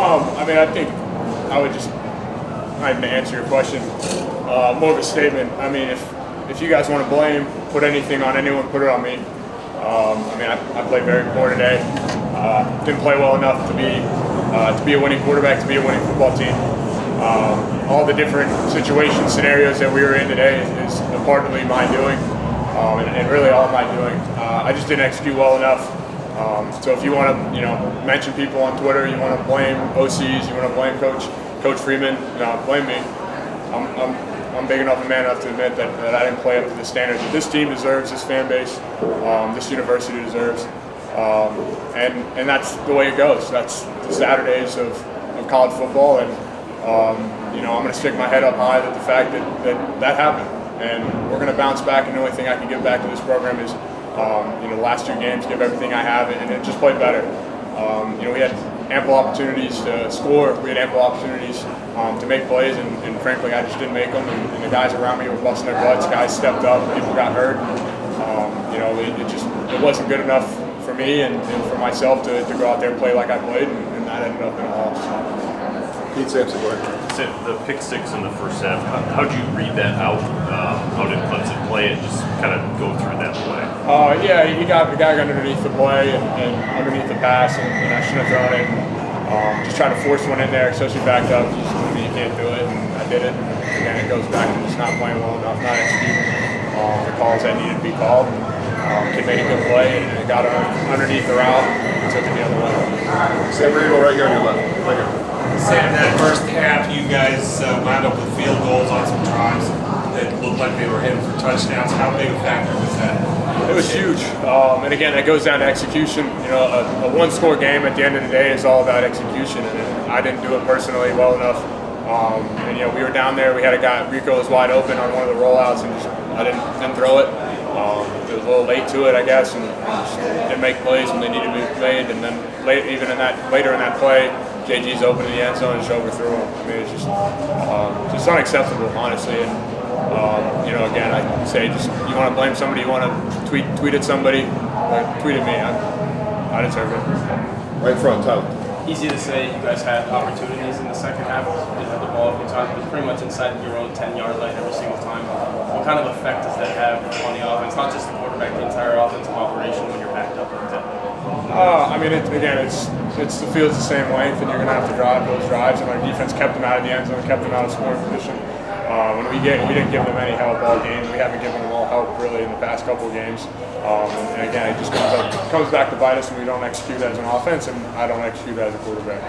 I mean, I think I would just, not even to answer your question, more of a statement. I mean, if you guys want to blame, put anything on anyone, put it on me. I mean, I played very poor today. Didn't play well enough to be a winning quarterback, to be a winning football team. All the different situation scenarios that we were in today is partly my doing, and really all my doing. I just didn't execute well enough. So if you want to, mention people on Twitter, you want to blame OCs, you want to blame Coach Freeman, no, blame me. I'm big enough and man enough to admit that I didn't play up to the standards that this team deserves, this fan base, this university deserves, and that's the way it goes. That's the Saturdays of college football, and I'm going to stick my head up high that the fact that happened, and we're going to bounce back. And the only thing I can give back to this program is, the last 2 games, give everything I have, and just play better. We had ample opportunities to score. We had ample opportunities to make plays, and frankly, I just didn't make them. And the guys around me were busting their butts. Guys stepped up. People got hurt. It wasn't good enough for me and for myself to go out there and play like I played, and that ended up in a loss. Pete Sampson, go ahead. The pick 6 in the first half, how did you read that out? How did Clemson play it? Just kind of go through that play. Yeah, the guy got underneath the play and underneath the pass, and I shouldn't have thrown it. Just trying to force one in there, especially backed up. You can't do it, and I did it. And again, it goes back to just not playing well enough, not executing the calls that needed to be called. Kid made a good play, and it got underneath the route and took it the other way. Sam, we're going to go right here on your left. Right here. Sam, that first half, you guys wound up with field goals on some drives that looked like they were headed for touchdowns. How big a factor was that? It was huge, and again, that goes down to execution. A one-score game at the end of the day is all about execution, and I didn't do it personally well enough. We were down there. We had a guy, Rico was wide open on one of the rollouts, and I didn't throw it. It was a little late to it, I guess, and just didn't make plays when they needed to be made. And then later in that play, JG's open in the end zone and just overthrew him. I mean, it's just unacceptable, honestly. And again, I say just you want to blame somebody, you want to tweet at somebody, tweet at me. I deserve it. Right in front, Tyler. Easy to say you guys had opportunities in the second half. You had the ball a few times, but pretty much inside your own 10-yard line every single time. What kind of effect does that have on the offense? Not just the quarterback, the entire offensive operation when you're backed up like that. I mean, it's the field's the same length, and you're going to have to drive those drives. And our defense kept them out of the end zone, kept them out of scoring position. When we didn't give them any help all game. We haven't given them all help really in the past couple of games. And again, it just comes back to bite us when we don't execute as an offense, and I don't execute as a quarterback.